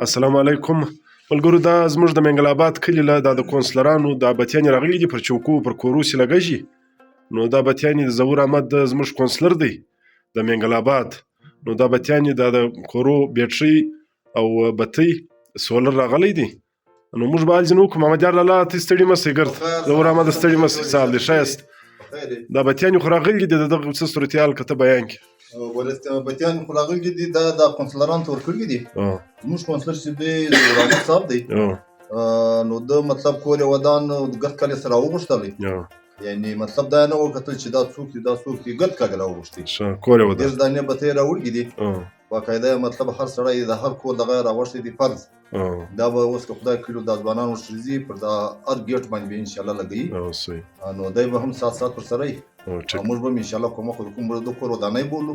السلام علیکم ملګرو. دا زموږ د منګل آباد کلي له د کونسلرانو دا بتیانې راغلي دي پر چوکو پر کوروسې لګږي. نو دا بتیانې د ظهور احمد زموږ کونسلر دی د منګل آباد. نو دا بتیانې د کورو بیټرۍ او بتۍ سولر راغلی دي. نو موږ به الځینو وکړو. محمد یار لالا ته ستړي مه سئ ګرد ظهور احمد ستړي مه سئ. څه حال دی؟ ښایست. دا بتیانې خو راغلي دي د دغه څه صورتحال که ته بیان کړې. بتیان خو راغلي دي دا د کونسلرانو ته ورکړي دي. زموږ کونسلر چې دی ظهور احمد صاحب دی. نو د مطلب کور یې ودان ګرد کال یې سره راوغوښتلی. یعنې مطلب دا نه وکتل چې دا څوک دي دا څوک دي، ګرد کال یې راوغوښتي. کور یې ودان 10 دانې بتۍ یې راوړي دي. باقاعده مطلب هر سړی د هر کور دغه راوښتی دي فرض. دا به اوس که خدای کړي دا ځوانان ورشي پر دا هر ګیټ باندې به انشاءالله لګوي. نو دی به هم سات سات ورسره وي. موږ به هم انشاءالله کومک وکړو. د کور ودانۍ بولو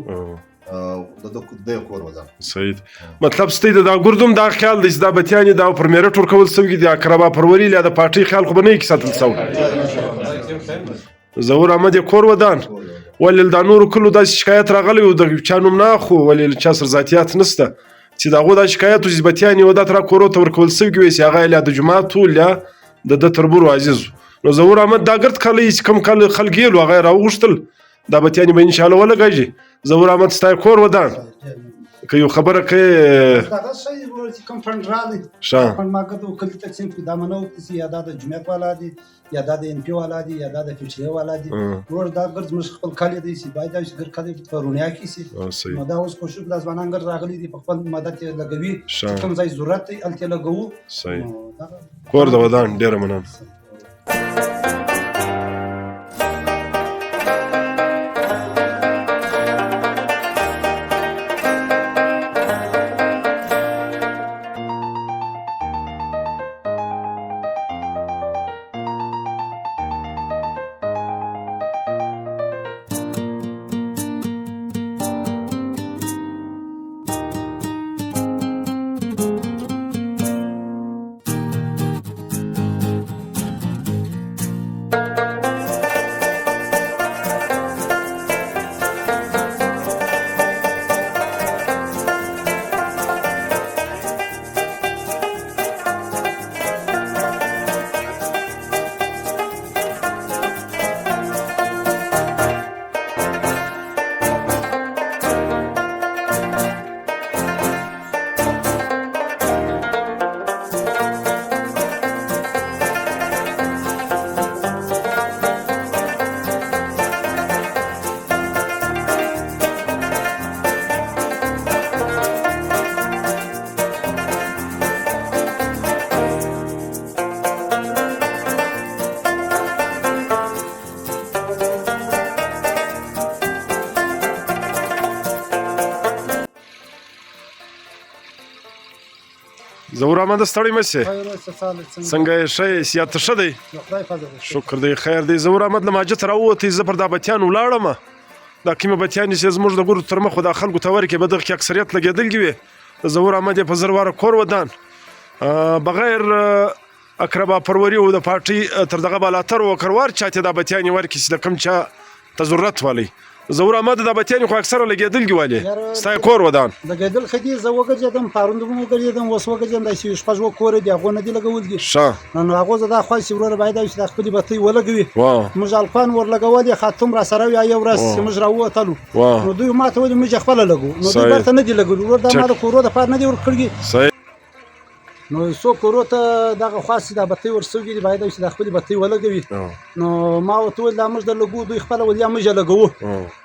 د کور ودان. صحیح. مطلب ستی د دا ګردم دا خیال دی چې دا بتیانې دا پر میرټ ورکول سوي دي. اقربا پروري یا د پارټۍ خیال خو به نه وي کې ساتل سوی. ظهور احمد یې کور ودان. ولې دا نورو کلو داسې شکایت راغلی و د چا نوم نه اخلو، ولې چا سره ذاتیات نشته چې د هغو دا شکایت و چې بتیانې و دا ترا کورو ته ورکول سوي وي چې هغه یا د جومات و یا د تربورو عزیز و. نو ظهور احمد دا ګرد کلی چې کوم خلک یې هغه یې راوغوښتل. دا بتیانې به انشاءالله ولګېږي. ظهور احمد ستا کور ودان که یو خبره کوې دغه شی چې کوم فنډ راغلی فنډ ما کړو کلي تقسیم کړو. دا منو چې یا دا د جمعیت والا دي یا دا د NPO والا دي یا دا د PTA والا دي. ورور دا ګرد زموږ خپل کلی دی چې باید دا ګرد کلی په رونیا کې سي. نو دا اوس کوشش دا ځوانان ګرد راغلي دي په خپل مدد یې لګوي. کوم ځای ضرورت دی هلته یې لګوو. صحیح. کور د ودان ډېره مننه. ظهور احمد ستړی مه سې. څنګه یې ښه یې؟ صحت ښه دی؟ شکر دی خیر دی. ظهور احمد له ماجت راووتی. زه پر دا بتیانو ولاړم. دا کومې بتیانې چې زموږ د ګورو تر مخ دا خلکو ته ورکړې به دغه کې اکثریت لګېدلي وي. د ظهور احمد یې په زر واره کور ودان بغیر اقربا پروري او د پارټۍ تر دغه بالاتر و کروار چا ته دا بتیانې ورکړي چې د کوم چا ته ضرورت والی. ظهور احمد دا بتیانې خو اکثره لګېدلي ولې ستا یې کور ودان؟ لګېدل ښه دي. زه وګرځېدم پرون هم وګرځېدم اوس وګرځېدم. داسې شپږ اووه کوره دي هغو نه دي لګولي. نو هغو زه دا خوښ چې وروره باید چې دا خپلې بتۍ ولګوي. موږ الفان ورلګولې خاتم راسره وي یو ورځ چې موږ راووتلو. نو دوی ما ته ولې موږ یې خپله لګو. نو دوی برته نه دي لګولي. ورور دا ما د کورو دپاره نه دي ورکړي. نو څو کورو ته دغه خاص دا بتۍ ورسوي دي باید چې دا خپلې بتۍ ولګوي. نو ما ورته وویل دا موږ د لګو دوی خپله ول یا موږ یې لګوو.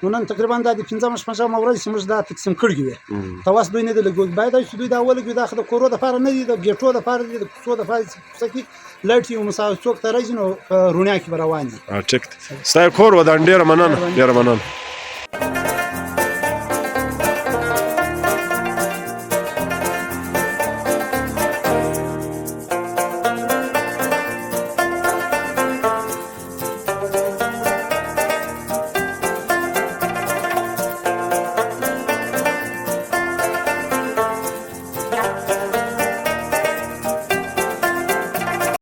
نو نن تقریبا دا د 5مه شپږمه ورځ چې موږ دا تقسیم کړي وي. تواس دوی نه دي لګولي. باید چې دوی دا ولګوي. دا خو د کورو دپاره نه دي د ګیټو دپاره دي د کوڅو دپاره کوڅه کې لایټ وي مسافر څوک ته راځي نو په رونیا کې به روان دي. ټیک دی. ستا یې کور ودان. ډېره مننه ډېره مننه.